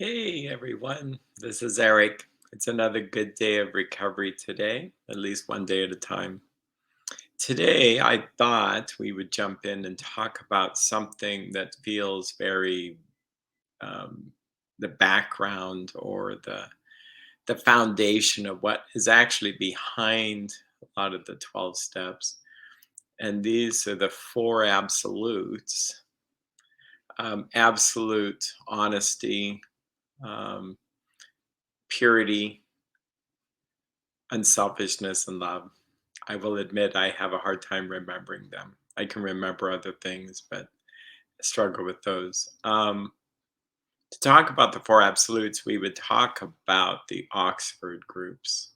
Hey everyone, this is Erik. It's another good day of recovery today, at least one day at a time. Today, I thought we would jump in and talk about something that feels very um, the background or the foundation of what is actually behind a lot of the 12 steps. And these are the four absolutes: absolute honesty, um, purity, unselfishness, and love. I will admit I have a hard time remembering them. I can remember other things, but I struggle with those. To talk about the four absolutes, we would talk about the Oxford groups.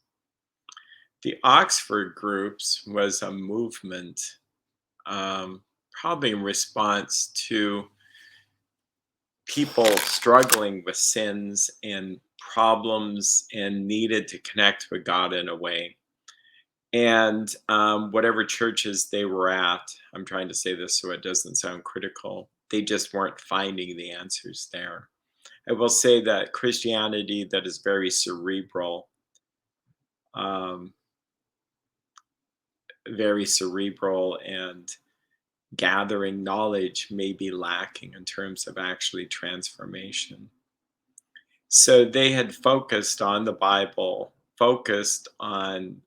The Oxford groups was a movement, probably in response to people struggling with sins and problems and needed to connect with God in a way. And whatever churches they were at, I'm trying to say this so it doesn't sound critical, they just weren't finding the answers there. I will say that Christianity that is very um, cerebral and gathering knowledge may be lacking in terms of actually transformation. So they had focused on the Bible, focused on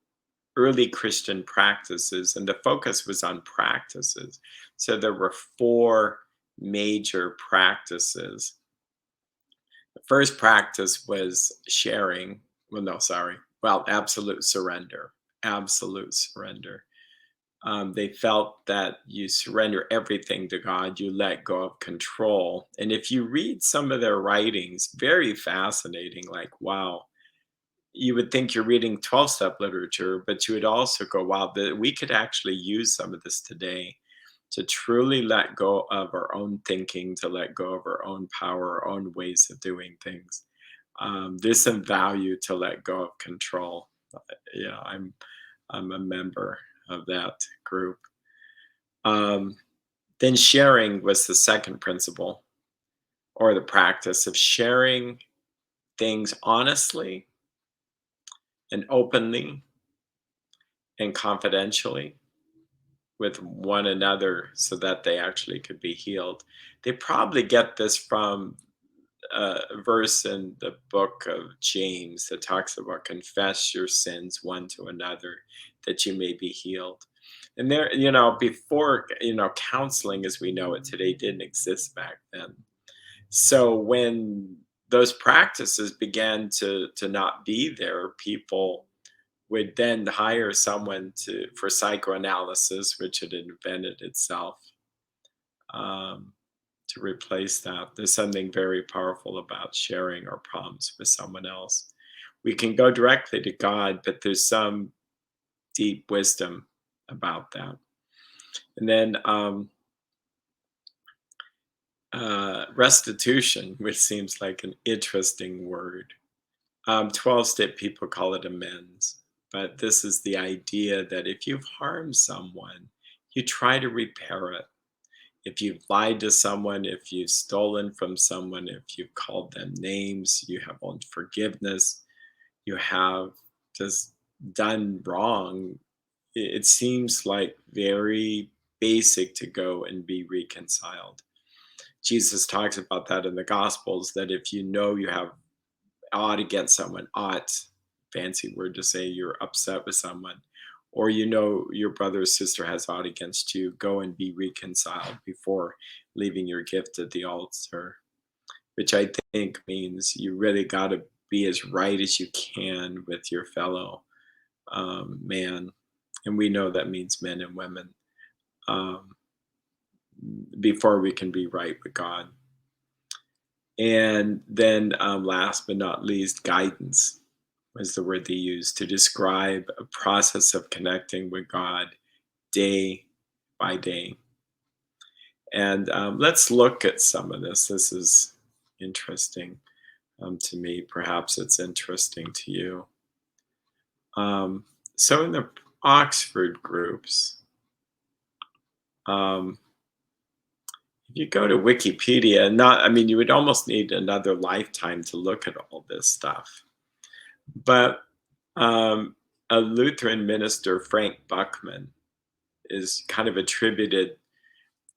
early Christian practices, and the focus was on practices. So there were four major practices. The first practice was sharing. Well, no, sorry. Well, absolute surrender. Absolute surrender. They felt that you surrender everything to God, you let go of control. And if you read some of their writings, very fascinating, like, wow, you would think you're reading 12-step literature, but you would also go, wow, we could actually use some of this today to truly let go of our own thinking, to let go of our own power, our own ways of doing things. There's some value to let go of control. Yeah, I'm a member of that group. Um, then sharing was the second principle, or the practice of sharing things honestly and openly and confidentially with one another so that they actually could be healed. They probably get this from a verse in the book of James that talks about confess your sins one to another that you may be healed. And there, before, counseling as we know it today didn't exist back then. So when those practices began to not be there, people would then hire someone for psychoanalysis, which had invented itself, um, to replace that. There's something very powerful about sharing our problems with someone else. We can go directly to God, but there's some deep wisdom about that. And then restitution, which seems like an interesting word. 12-step people call it amends. But this is the idea that if you've harmed someone, you try to repair it. If you've lied to someone, if you've stolen from someone, if you've called them names, you have unforgiveness, you have just done wrong, it seems like very basic to go and be reconciled. Jesus talks about that in the Gospels, that if you know you have ought against someone, ought, fancy word to say you're upset with someone, or your brother or sister has ought against you, go and be reconciled before leaving your gift at the altar, which I think means you really got to be as right as you can with your fellow man. And we know that means men and women, um, before we can be right with God. And then, last but not least, guidance was the word they used to describe a process of connecting with God day by day. And let's look at some of this. This is interesting to me. Perhaps it's interesting to you. Um, so, in the Oxford groups, um, if you go to Wikipedia, not I mean, you would almost need another lifetime to look at all this stuff. But um, a Lutheran minister, Frank Buckman, is kind of attributed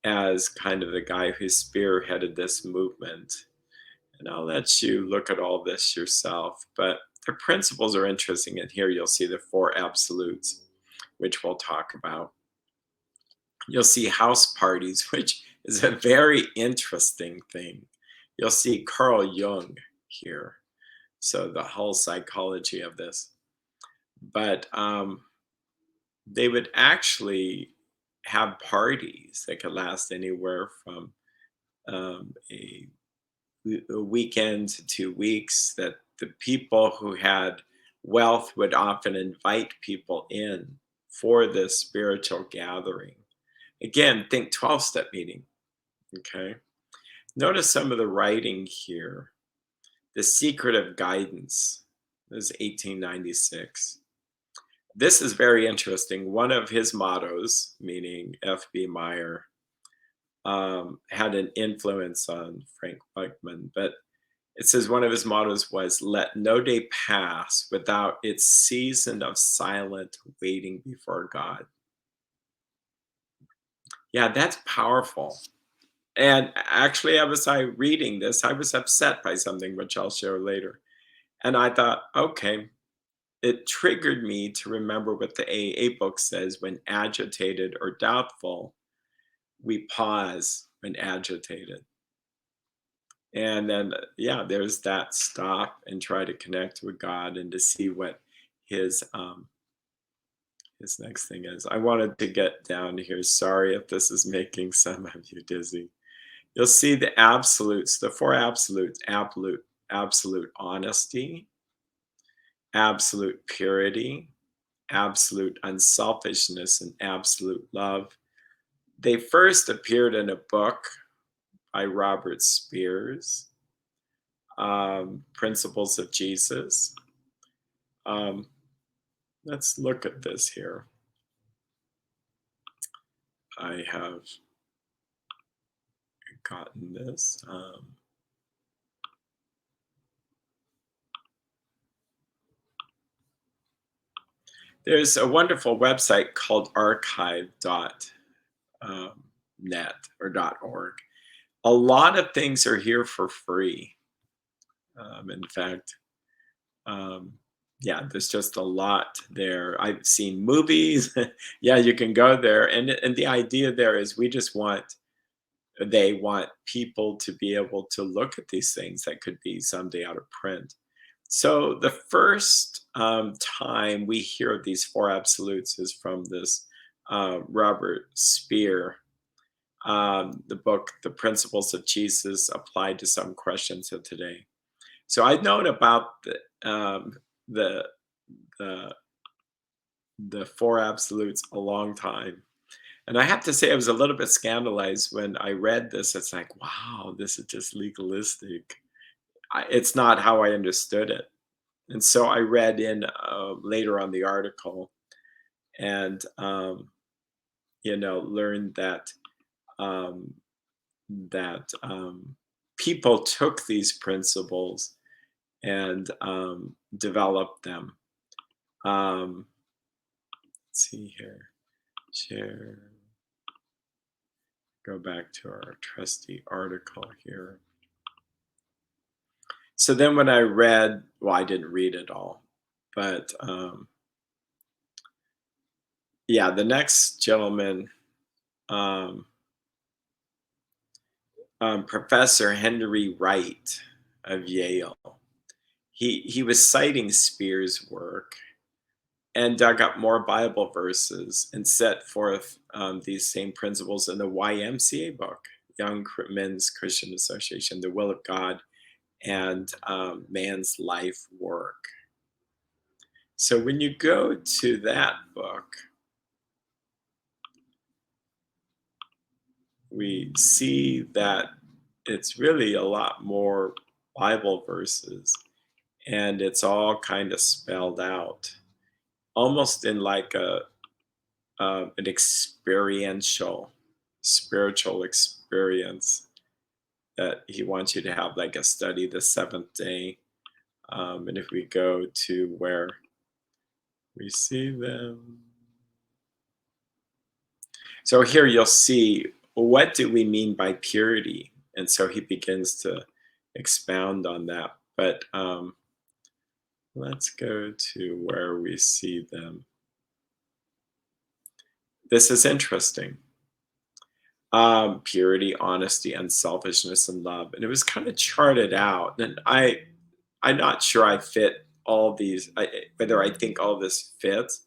as kind of the guy who spearheaded this movement. And I'll let you look at all this yourself. But the principles are interesting. And here you'll see the four absolutes, which we'll talk about. You'll see house parties, which is a very interesting thing. You'll see Carl Jung here. So the whole psychology of this. But they would actually have parties that could last anywhere from a weekend to 2 weeks, that the people who had wealth would often invite people in for this spiritual gathering. Again, think 12-step meeting. Okay. Notice some of the writing here. The Secret of Guidance. This is 1896. This is very interesting. One of his mottos, meaning F.B. Meyer, had an influence on Frank Buckman, but it says one of his mottos was, "Let no day pass without its season of silent waiting before God." Yeah, that's powerful. And actually, reading this, I was upset by something, which I'll share later. And I thought, okay, it triggered me to remember what the AA book says: when agitated or doubtful, we pause when agitated. And then, yeah, there's that stop and try to connect with God and to see what his his next thing is. I wanted to get down here. Sorry if this is making some of you dizzy. You'll see the absolutes, the four absolutes: absolute honesty, absolute purity, absolute unselfishness, and absolute love. They first appeared in a book by Robert Spears, Principles of Jesus. Um, let's look at this here. I have gotten this. There's a wonderful website called archive.net or .org. A lot of things are here for free. In fact, yeah, there's just a lot there. I've seen movies. Yeah, you can go there, and the idea there is they want people to be able to look at these things that could be someday out of print. So the first time we hear of these four absolutes is from this Robert Speer, the book, The Principles of Jesus Applied to Some Questions of Today. So I'd known about the, the, the four absolutes a long time. And I have to say, I was a little bit scandalized when I read this. It's like, wow, this is just legalistic. It's not how I understood it. And so I read in later on the article, and learned that um, people took these principles and developed them. Let's see here. Share. Go back to our trusty article here. So then when I read, well, I didn't read it all, but yeah, the next gentleman, um, Professor Henry Wright of Yale, he was citing Speer's work and dug up more Bible verses and set forth these same principles in the YMCA book, Young Men's Christian Association, The Will of God and Man's Life Work. So when you go to that book, we see that it's really a lot more Bible verses, and it's all kind of spelled out, almost in like an experiential, spiritual experience that he wants you to have, like a study the seventh day. And if we go to where we see them, so here you'll see, what do we mean by purity? And so he begins to expound on that. But let's go to where we see them. This is interesting. Purity, honesty, unselfishness, and love. And it was kind of charted out. And I'm not sure I fit all these, whether I think all this fits.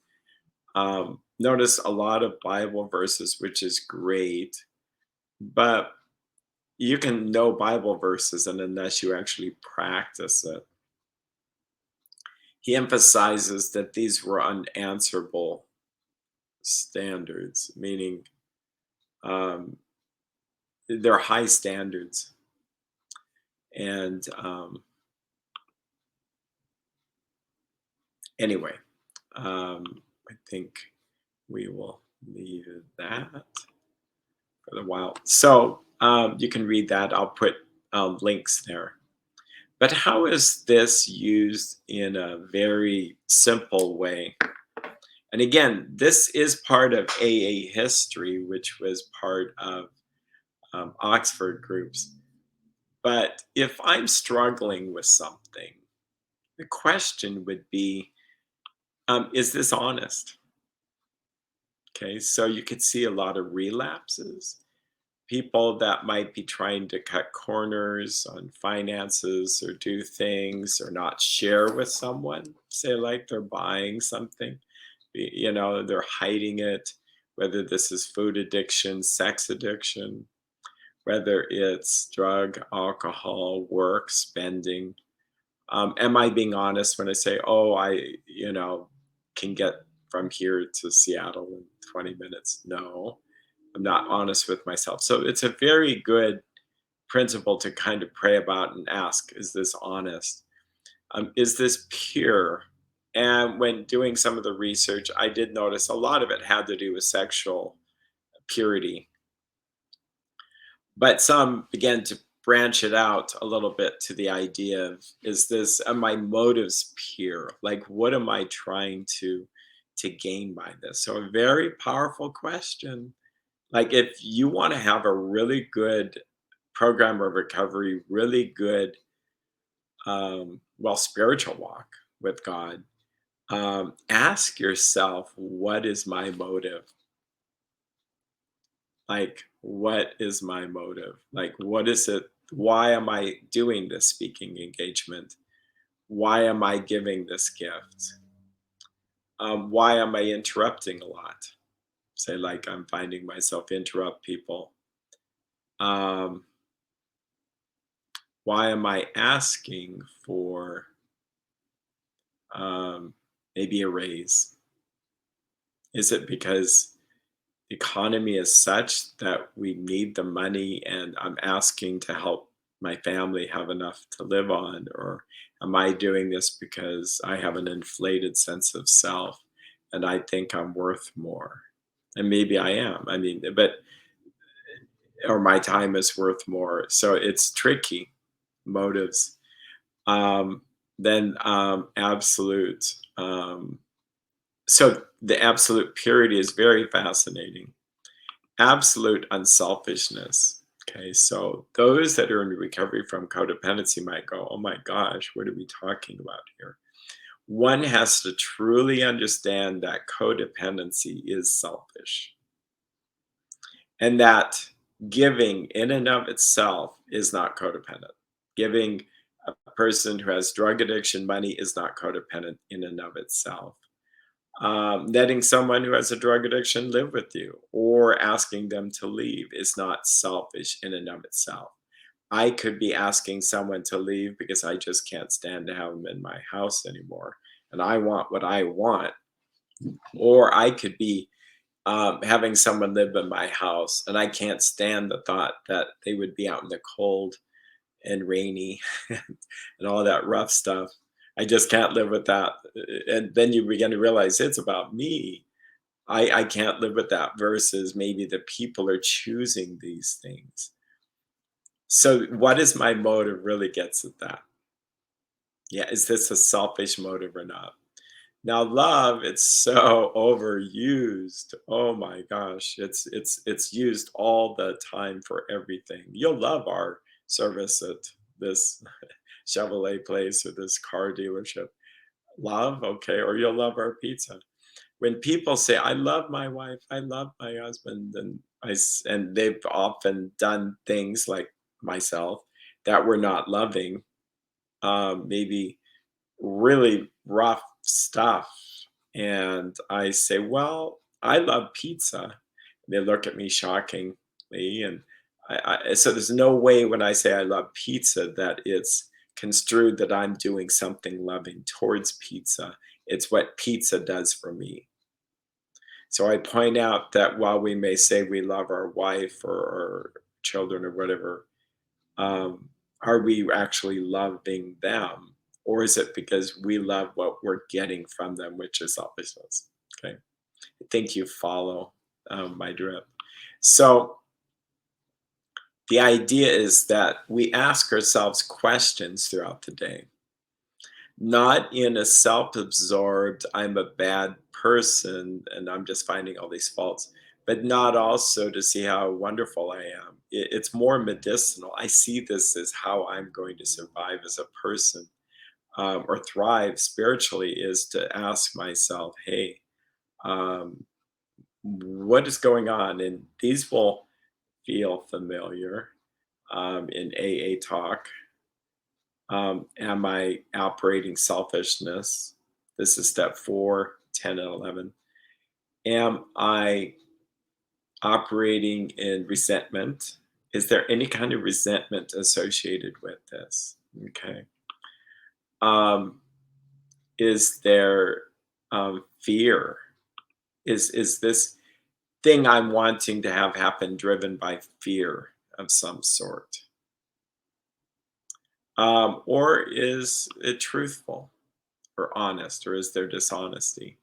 Notice a lot of Bible verses, which is great, but you can know Bible verses, and unless you actually practice it, he emphasizes that these were unanswerable standards, meaning um, they're high standards. And anyway, I think we will leave that for a while. So you can read that. I'll put links there. But how is this used in a very simple way? And again, this is part of AA history, which was part of Oxford groups. But if I'm struggling with something, the question would be, is this honest? Okay, so you could see a lot of relapses. People that might be trying to cut corners on finances or do things or not share with someone, say like they're buying something, they're hiding it, whether this is food addiction, sex addiction, whether it's drug, alcohol, work, spending. Am I being honest when I say, oh, can get from here to Seattle in 20 minutes? No, I'm not honest with myself. So it's a very good principle to kind of pray about and ask, is this honest? Is this pure? And when doing some of the research, I did notice a lot of it had to do with sexual purity. But some began to branch it out a little bit to the idea of, are my motives pure? Like, what am I trying to gain by this? So a very powerful question. Like, if you want to have a really good program of recovery, really good, spiritual walk with God, ask yourself, what is my motive? Like, what is my motive? Like, what is it? Why am I doing this speaking engagement? Why am I giving this gift? Why am I interrupting a lot? Say, like, I'm finding myself interrupt people. Um, why am I asking for maybe a raise? Is it because the economy is such that we need the money and I'm asking to help my family have enough to live on? Or am I doing this because I have an inflated sense of self and I think I'm worth more? And maybe I am. I mean, or my time is worth more. So it's tricky motives. Um, then absolute. So the absolute purity is very fascinating. Absolute unselfishness. Okay, so those that are in recovery from codependency might go, oh my gosh, what are we talking about here? One has to truly understand that codependency is selfish and that giving in and of itself is not codependent. Giving a person who has drug addiction money is not codependent in and of itself. Letting someone who has a drug addiction live with you or asking them to leave is not selfish in and of itself. I could be asking someone to leave because I just can't stand to have them in my house anymore and I want what I want. Or I could be having someone live in my house and I can't stand the thought that they would be out in the cold and rainy and all that rough stuff. I just can't live with that. And then you begin to realize it's about me. I can't live with that versus maybe the people are choosing these things. So what is my motive really gets at that. Yeah, is this a selfish motive or not? Now love, it's so overused. Oh my gosh, it's used all the time for everything. You'll love our service at this Chevrolet place or this car dealership. Love, okay, or you'll love our pizza. When people say, "I love my wife, I love my husband," and and they've often done things like myself that were not loving, maybe really rough stuff. And I say, "Well, I love pizza." They look at me shockingly. And so there's no way when I say I love pizza that it's construed that I'm doing something loving towards pizza. It's what pizza does for me. So I point out that while we may say we love our wife or our children or whatever, um, are we actually loving them? Or is it because we love what we're getting from them, which is selfishness? Okay. I think you follow my drip. So the idea is that we ask ourselves questions throughout the day, not in a self absorbed, I'm a bad person and I'm just finding all these faults, but not also to see how wonderful I am. It's more medicinal. I see this as how I'm going to survive as a person, or thrive spiritually, is to ask myself, hey, um, what is going on? And these will feel familiar in AA talk. Am I operating selfishness? This is step 4, 10, and 11. Am I operating in resentment? Is there any kind of resentment associated with this? Okay. Um, is there fear? Is this thing I'm wanting to have happen driven by fear of some sort? Or is it truthful or honest, or is there dishonesty?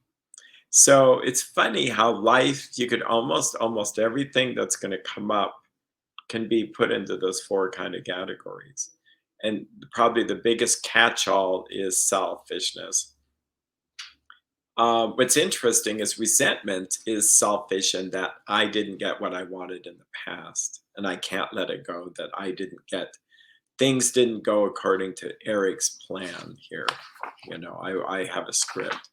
So it's funny how life, you could almost everything that's going to come up can be put into those 4 kind of categories. And probably the biggest catch-all is selfishness. What's interesting is resentment is selfish in that I didn't get what I wanted in the past, and I can't let it go that I didn't get things didn't go according to Erik's plan here. I have a script.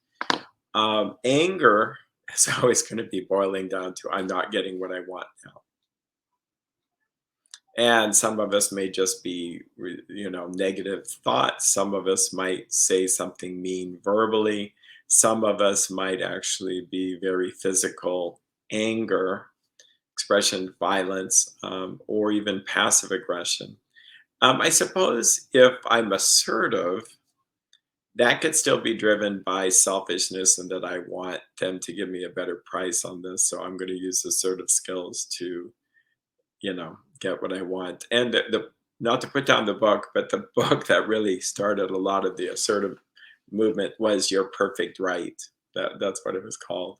Anger is always going to be boiling down to I'm not getting what I want now. And some of us may just be, negative thoughts. Some of us might say something mean verbally. Some of us might actually be very physical anger, expression, violence, or even passive aggression. I suppose if I'm assertive, that could still be driven by selfishness and that I want them to give me a better price on this. So I'm going to use assertive skills to, get what I want. And the not to put down the book, but the book that really started a lot of the assertive movement was Your Perfect Right. That's what it was called.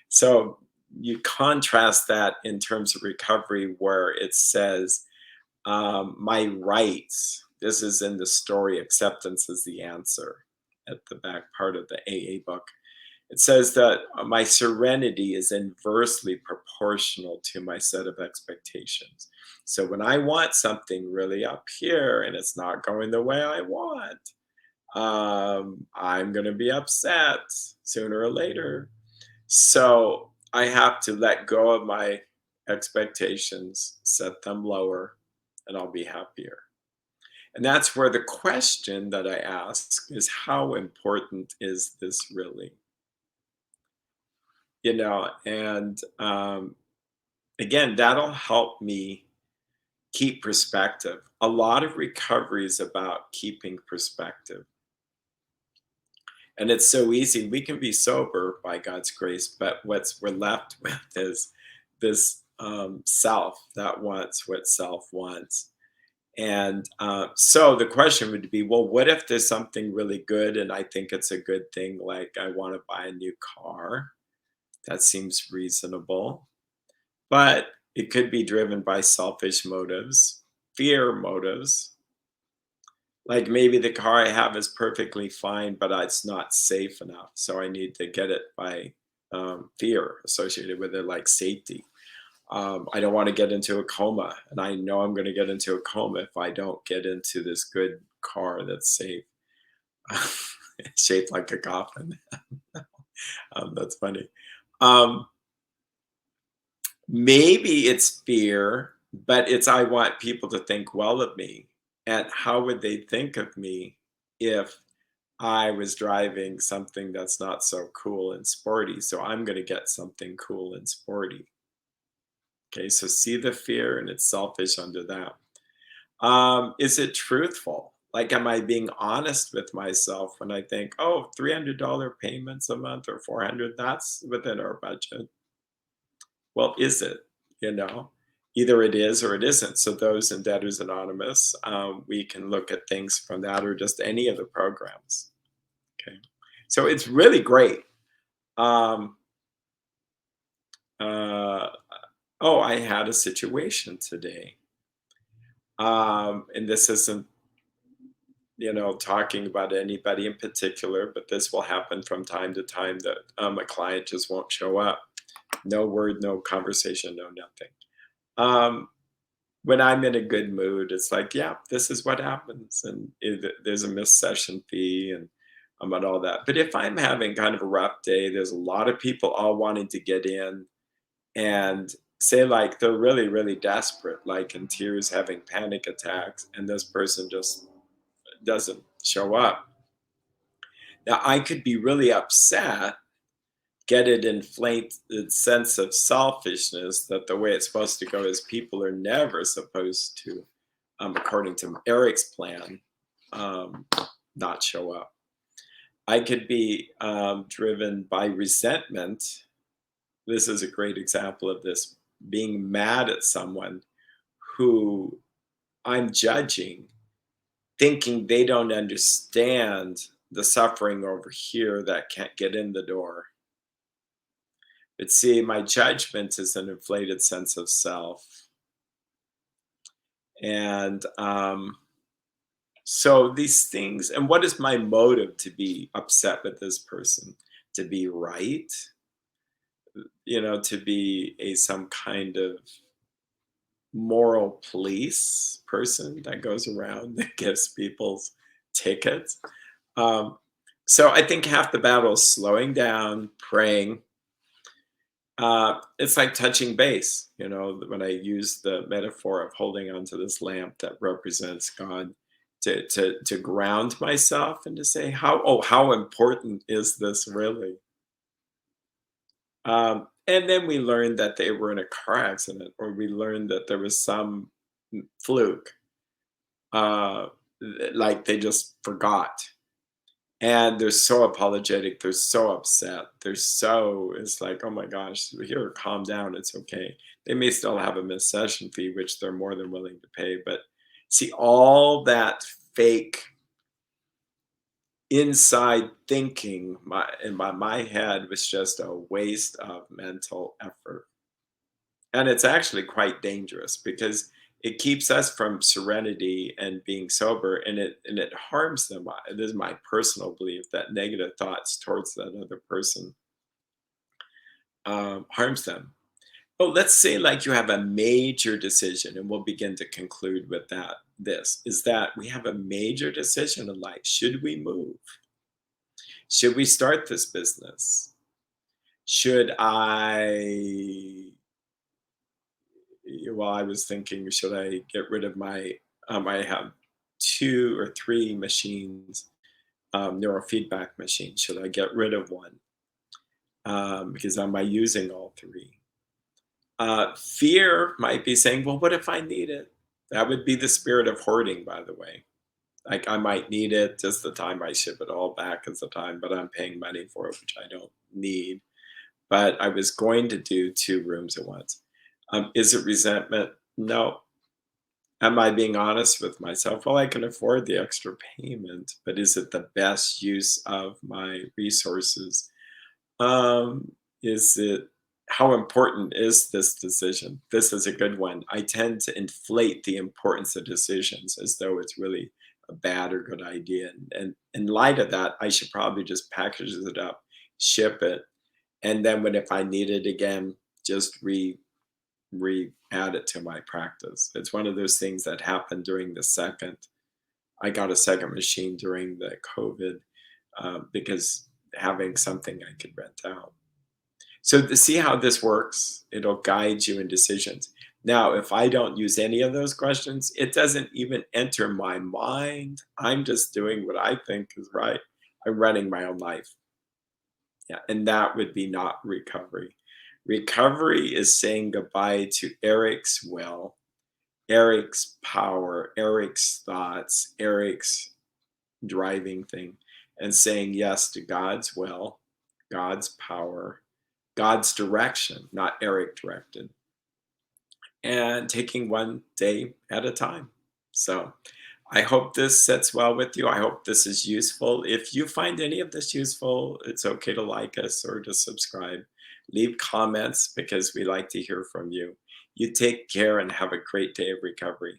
So you contrast that in terms of recovery, where it says, my rights. This is in the story Acceptance is the Answer at the back part of the AA book. It says that my serenity is inversely proportional to my set of expectations. So when I want something really up here and it's not going the way I want, I'm going to be upset sooner or later. So I have to let go of my expectations, set them lower, and I'll be happier. And that's where the question that I ask is, how important is this really? And again, that'll help me keep perspective. A lot of recovery is about keeping perspective. And it's so easy. We can be sober by God's grace, but what's we're left with is this self that wants what self wants. And so the question would be, well, what if there's something really good and I think it's a good thing, like I want to buy a new car? That seems reasonable, but it could be driven by selfish motives. fear motives. Like maybe the car I have is perfectly fine, but it's not safe enough. So I need to get it by fear associated with it, like safety. I don't want to get into a coma, and I know I'm going to get into a coma if I don't get into this good car that's safe. Shaped like a coffin. That's funny. Um, Maybe it's fear, but it's I want people to think well of me. And how would they think of me if I was driving something that's not so cool and sporty? So I'm going to get something cool and sporty. Okay, so see the fear, and it's selfish under that. Is it truthful? Like, am I being honest with myself when I think, oh, $300 payments a month or 400, that's within our budget? Well, is it? You know, either it is or it isn't. So those in Debtors Anonymous, we can look at things from that or just any of the programs. Okay, so it's really great. Um, uh, oh, I had a situation today, and this isn't talking about anybody in particular, but this will happen from time to time that a client just won't show up. No word, no conversation, no nothing. Um, when I'm in a good mood, it's like, yeah, this is what happens. And there's a missed session fee and all that. But if I'm having kind of a rough day, there's a lot of people all wanting to get in and say like they're really, really desperate, like in tears, having panic attacks, and this person just doesn't show up. Now, I could be really upset, get it inflated sense of selfishness that the way it's supposed to go is people are never supposed to, according to Erik's plan, um, not show up. I could be driven by resentment. This is a great example of this, being mad at someone who I'm judging, thinking they don't understand the suffering over here that can't get in the door. But see, my judgment is an inflated sense of self. And so these things, and what is my motive to be upset with this person? To be right? To be some kind of moral police person that goes around that gives people's tickets. Um, so I think half the battle is slowing down, praying. It's like touching base, when I use the metaphor of holding onto this lamp that represents God to ground myself and to say, how important is this really? And then we learned that they were in a car accident, or we learned that there was some fluke, uh, like they just forgot. And they're so apologetic, they're so upset, it's like, oh my gosh, here, calm down, it's okay. They may still have a missed session fee, which they're more than willing to pay. But see, all that fake inside thinking in my head was just a waste of mental effort. And it's actually quite dangerous because it keeps us from serenity and being sober, and it harms them. This is my personal belief that negative thoughts towards that other person harms them. Oh, let's say like you have a major decision, and we'll begin to conclude with that. This is that we have a major decision in life. Should we move? Should we start this business? Should I Well, I was thinking, should I get rid of I have 2 or 3 machines, neurofeedback machines. Should I get rid of one? Because am I using all 3? Fear might be saying, well, what if I need it? That would be the spirit of hoarding, by the way. Like I might need it, just the time I ship it all back is the time, but I'm paying money for it, which I don't need. But I was going to do 2 rooms at once. Is it resentment? No. Am I being honest with myself? Well, I can afford the extra payment, but is it the best use of my resources? Is it how important is this decision? This is a good one. I tend to inflate the importance of decisions as though it's really a bad or good idea. And in light of that, I should probably just package it up, ship it, and then when if I need it again, just re add it to my practice. It's one of those things that happened during the second. I got a second machine during the COVID because having something I could rent out. So to see how this works, it'll guide you in decisions. Now, if I don't use any of those questions, it doesn't even enter my mind. I'm just doing what I think is right. I'm running my own life. Yeah, and that would be not recovery. Recovery is saying goodbye to Erik's will, Erik's power, Erik's thoughts, Erik's driving thing, and saying yes to God's will, God's power, God's direction, not Erik directed, and taking one day at a time. So I hope this sits well with you. I hope this is useful. If you find any of this useful, it's okay to like us or to subscribe. Leave comments because we like to hear from you. You take care and have a great day of recovery.